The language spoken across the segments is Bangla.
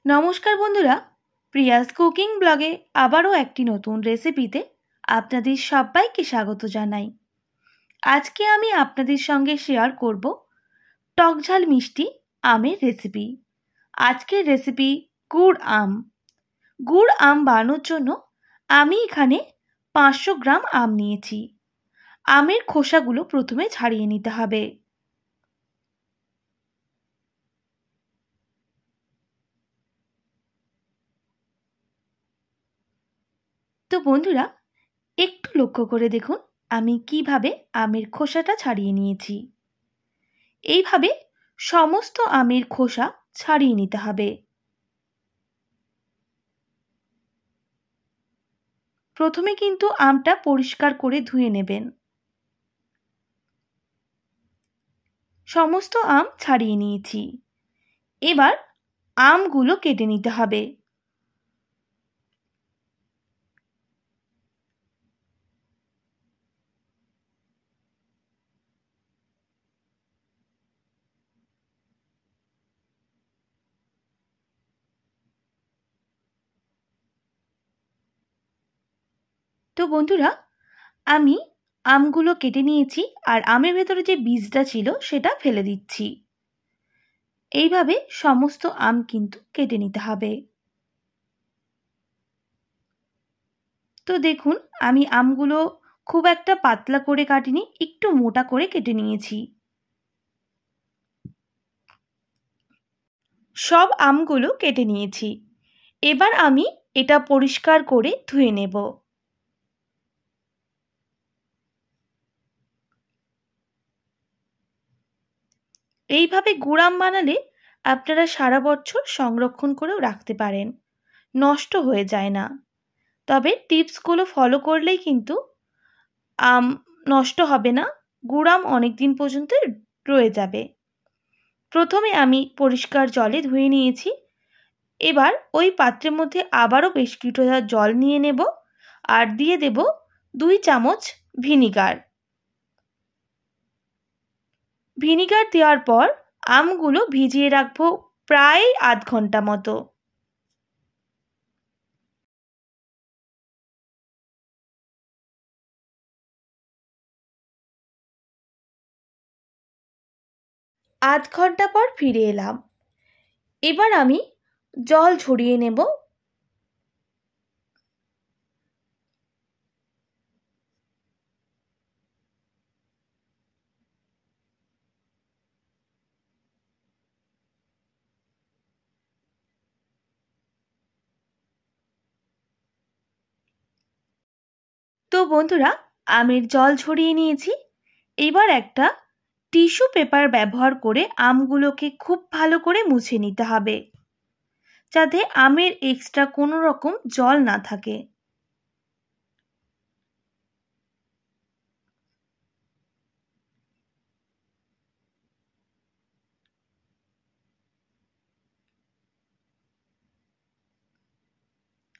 নমস্কার বন্ধুরা, প্রিয়াস কুকিং ব্লগে আবারও একটি নতুন রেসিপিতে আপনাদের সবাইকে স্বাগত জানাই। আজকে আমি আপনাদের সঙ্গে শেয়ার করব টকঝাল মিষ্টি আমের রেসিপি। আজকের রেসিপি গুড় আম। গুড় আম বানানোর জন্য আমি এখানে 500 গ্রাম আম নিয়েছি। আমের খোসাগুলো প্রথমে ছাড়িয়ে নিতে হবে। তো বন্ধুরা, একটু লক্ষ্য করে দেখুন আমি কিভাবে আমের খোসাটা ছাড়িয়ে নিয়েছি। এইভাবে সমস্ত আমের খোসা ছাড়িয়ে নিতে হবে। প্রথমে কিন্তু আমটা পরিষ্কার করে ধুয়ে নেবেন। সমস্ত আম ছাড়িয়ে নিয়েছি। এবার আমগুলো কেটে নিতে হবে। তো বন্ধুরা, আমি আমগুলো কেটে নিয়েছি আর আমের ভেতরে যে বীজটা ছিল সেটা ফেলে দিচ্ছি। এইভাবে সমস্ত আম কিন্তু কেটে নিতে হবে। তো দেখুন আমি আমগুলো খুব একটা পাতলা করে কাটিনি, একটু মোটা করে কেটে নিয়েছি। সব আমগুলো কেটে নিয়েছি। এবার আমি এটা পরিষ্কার করে ধুয়ে নেব। এইভাবে গুড় আম বানালে আপনারা সারা বছর সংরক্ষণ করেও রাখতে পারেন, নষ্ট হয়ে যায় না। তবে টিপসগুলো ফলো করলেই কিন্তু আম নষ্ট হবে না, গুড় আম অনেক দিন পর্যন্ত রয়ে যাবে। প্রথমে আমি পরিষ্কার জলে ধুয়ে নিয়েছি। এবার ওই পাত্রের মধ্যে আবারও বেশ কিছুটা জল নিয়ে নেব আর দিয়ে দেব 2 চামচ ভিনিগার। ভিনিগার দেওয়ার পর আমগুলো ভিজিয়ে রাখবো প্রায় আধ ঘন্টা মতো। আধ ঘন্টা পর ফিরে এলাম। এবার আমি জল ঝরিয়ে নেব। তো বন্ধুরা, আমের জল ঝরিয়ে নিয়েছি। এবার একটা টিস্যু পেপার ব্যবহার করে আমগুলোকে খুব ভালো করে মুছে নিতে হবে, যাতে আমের এক্সট্রা কোনো রকম জল না থাকে।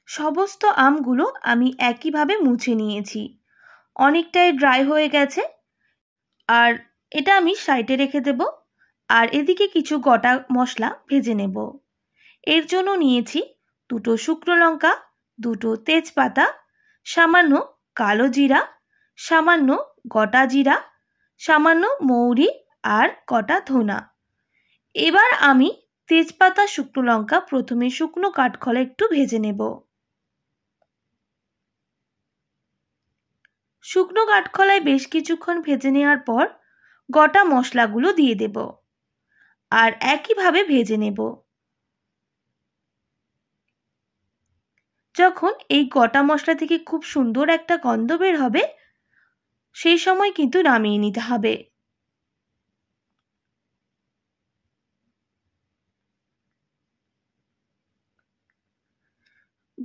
সমস্ত আমগুলো আমি একইভাবে মুছে নিয়েছি। অনেকটাই ড্রাই হয়ে গেছে। আর এটা আমি সাইডে রেখে দেব। আর এদিকে কিছু গোটা মশলা ভেজে নেব। এর জন্য নিয়েছি 2টো শুকনো লঙ্কা, 2টো তেজপাতা, সামান্য কালো জিরা, সামান্য গোটা জিরা, সামান্য মৌরি আর গোটা ধনা। এবার আমি তেজপাতা শুকনো লঙ্কা প্রথমে শুকনো কাঠখোলায় একটু ভেজে নেব। শুকনো কাঠখোলায় বেশ কিছুক্ষণ ভেজে নেওয়ার পর গোটা মশলাগুলো দিয়ে দেব আর একইভাবে ভেজে নেব। যখন এই গোটা মশলা থেকে খুব সুন্দর একটা গন্ধ বের হবে, সেই সময় কিন্তু নামিয়ে নিতে হবে।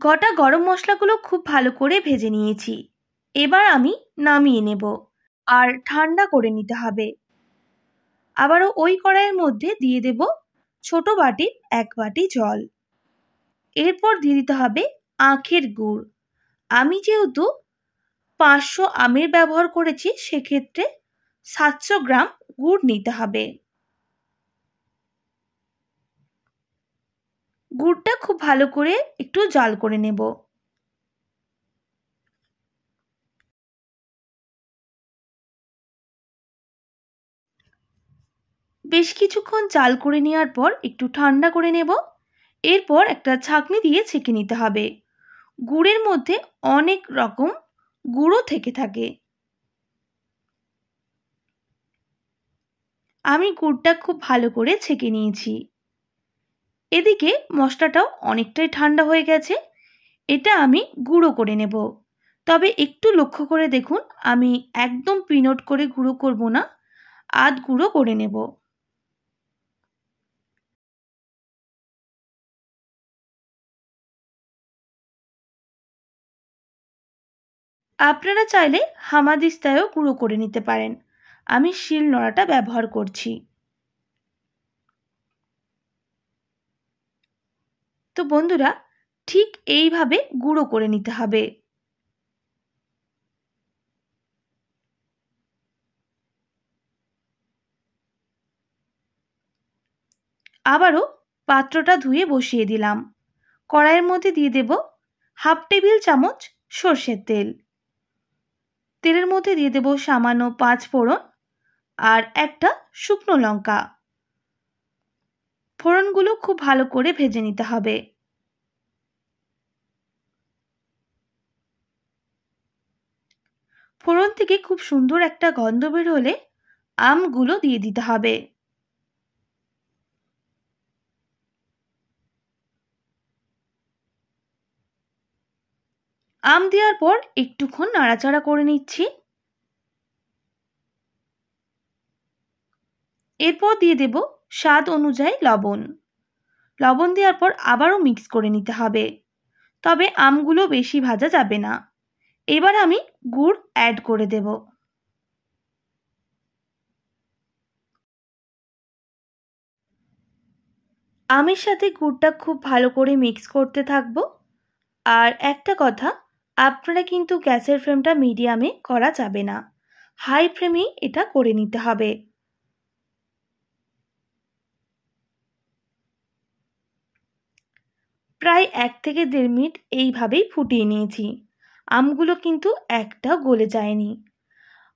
গোটা গরম মশলাগুলো খুব ভালো করে ভেজে নিয়েছি। এবার আমি নামিয়ে নেব আর ঠান্ডা করে নিতে হবে। আবারও ওই কড়াইয়ের মধ্যে দিয়ে দেব ছোট বাটির 1 বাটি জল। এরপর দিয়ে দিতে হবে আখের গুড়। আমি যেহেতু 500 আমের ব্যবহার করেছি, সেক্ষেত্রে 700 গ্রাম গুড় নিতে হবে। গুড়টা খুব ভালো করে একটু জাল করে নেব। বেশ কিছুক্ষণ জাল করে নেওয়ার পর একটু ঠান্ডা করে নেব। এরপর একটা ছাঁকনি দিয়ে ছেঁকে নিতে হবে। গুড়ের মধ্যে অনেক রকম গুঁড়ো থেকে থাকে। আমি গুড়টা খুব ভালো করে ছেঁকে নিয়েছি। এদিকে মশলাটাও অনেকটাই ঠান্ডা হয়ে গেছে। এটা আমি গুঁড়ো করে নেব। তবে একটু লক্ষ্য করে দেখুন, আমি একদম পিনট করে গুঁড়ো করব না, আধ গুঁড়ো করে নেব। আপনারা চাইলে হামাদিস্তায়ও গুঁড়ো করে নিতে পারেন। আমি শিল নোড়াটা ব্যবহার করছি। তো বন্ধুরা, ঠিক এইভাবে গুঁড়ো করে নিতে হবে। আবারও পাত্রটা ধুয়ে বসিয়ে দিলাম। কড়াইয়ের মধ্যে দিয়ে দেব হাফ টেবিল চামচ সর্ষের তেল। তেলের মধ্যে দিয়ে দেব সামান্য 5 ফোড়ন আর একটা শুকনো লঙ্কা। ফোড়নগুলো খুব ভালো করে ভেজে নিতে হবে। ফোড়ন থেকে খুব সুন্দর একটা গন্ধ বের হলে আমগুলো দিয়ে দিতে হবে। আম দেওয়ার পর একটুক্ষণ নাড়াচাড়া করে নিচ্ছি। এরপর দিয়ে দেব স্বাদ অনুযায়ী লবণ। লবণ দেওয়ার পর আবারও মিক্স করে নিতে হবে। তবে আমগুলো বেশি ভাজা যাবে না। এবার আমি গুড় অ্যাড করে দেব। আমের সাথে গুড়টা খুব ভালো করে মিক্স করতে থাকবো। আর একটা কথা, আপনারা কিন্তু গ্যাসের ফ্লেমটা মিডিয়ামে করা যাবে না, হাই ফ্লেমেই এটা করে নিতে হবে। প্রায় 1 থেকে 1.5 মিনিট এইভাবেই ফুটিয়ে নিয়েছি। আমগুলো কিন্তু একটাও গলে যায়নি।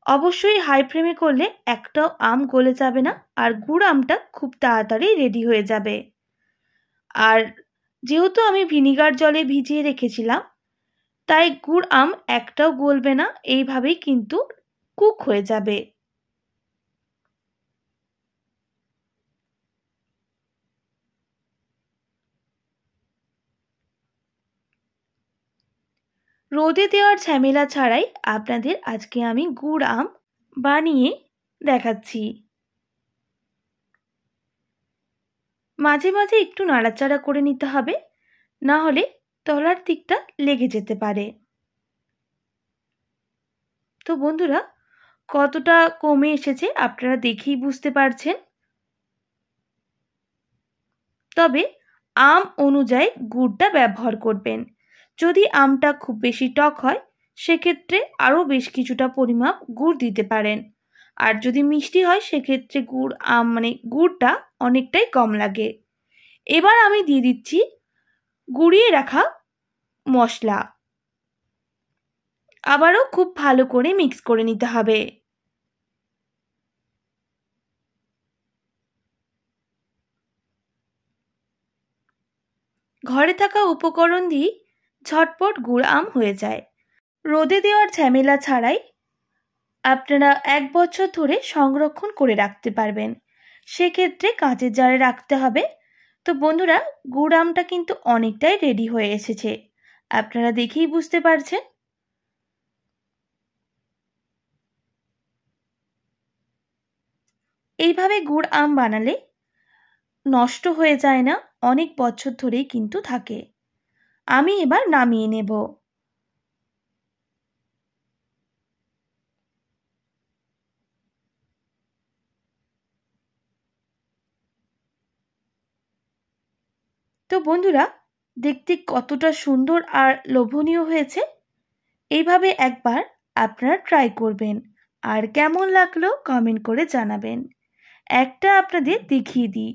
অবশ্যই হাই ফ্লেমে করলে একটাও আম গলে যাবে না, আর গুড় আমটা খুব তাড়াতাড়ি রেডি হয়ে যাবে। আর যেহেতু আমি ভিনিগার জলে ভিজিয়ে রেখেছিলাম, তাই গুড় আম একটাও গলবে না, এইভাবেই কিন্তু কুক হয়ে যাবে। রোদে দেওয়ার ঝামেলা ছাড়াই আপনাদের আজকে আমি গুড় আম বানিয়ে দেখাচ্ছি। মাঝে মাঝে একটু নাড়াচাড়া করে নিতে হবে, না হলে তলার দিকটা লেগে যেতে পারে। তো বন্ধুরা, কতটা কমে এসেছে আপনারা দেখেই বুঝতে পারছেন। তবে আম অনুযায়ী গুড়টা ব্যবহার করবেন। যদি আমটা খুব বেশি টক হয়, সেক্ষেত্রে আরও বেশ কিছুটা পরিমাপ গুড় দিতে পারেন। আর যদি মিষ্টি হয়, সেক্ষেত্রে গুড়টা অনেকটাই কম লাগে। এবার আমি দিয়ে দিচ্ছি গুঁড়িয়ে রাখা মশলা। আবারও খুব ভালো করে মিক্স করে নিতে হবে। ঘরে থাকা উপকরণ দিয়ে ঝটপট গুড় আম হয়ে যায়। রোদে দেওয়ার ঝামেলা ছাড়াই আপনারা 1 বছর ধরে সংরক্ষণ করে রাখতে পারবেন। সেক্ষেত্রে কাঁচের জারে রাখতে হবে। তো বন্ধুরা, গুড় আমটা কিন্তু অনেকটাই রেডি হয়ে এসেছে, আপনারা দেখেই বুঝতে পারছেন। এইভাবে গুড় আম বানালে নষ্ট হয়ে যায় না, অনেক বছর ধরেই কিন্তু থাকে। আমি এবার নামিয়ে নেব। তো বন্ধুরা, দেখতে কতটা সুন্দর আর লোভনীয় হয়েছে। এইভাবে একবার আপনারা ট্রাই করবেন, আর কেমন লাগলো কমেন্ট করে জানাবেন। একটা আপনাদের দেখিয়ে দিই।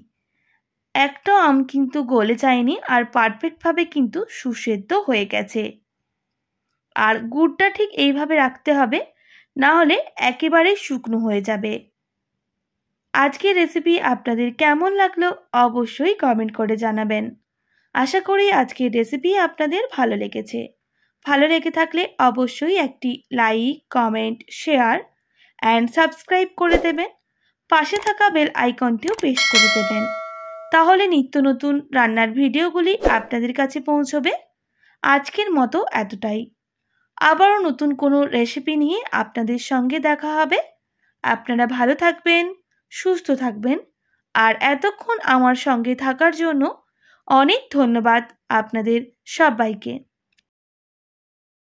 একটা আম কিন্তু গলে যায়নি আর পারফেক্টভাবে কিন্তু সুসেদ্ধ হয়ে গেছে। আর গুড়টা ঠিক এইভাবে রাখতে হবে, না হলে একেবারে শুকনো হয়ে যাবে। আজকের রেসিপি আপনাদের কেমন লাগলো অবশ্যই কমেন্ট করে জানাবেন। আশা করি আজকের রেসিপি আপনাদের ভালো লেগেছে। ভালো লেগে থাকলে অবশ্যই একটি like, comment, share and subscribe করে দেবেন। পাশে থাকা বেল আইকনটিও প্রেস করে দেবেন, তাহলে নিত্য নতুন রান্নার ভিডিওগুলি আপনাদের কাছে পৌঁছবে। আজকের মতো এতটাই। আবারও নতুন কোনো রেসিপি নিয়ে আপনাদের সঙ্গে দেখা হবে। আপনারা ভালো থাকবেন, সুস্থ থাকবেন, আর এতক্ষণ আমার সঙ্গে থাকার জন্য অনেক ধন্যবাদ আপনাদের সবাইকে।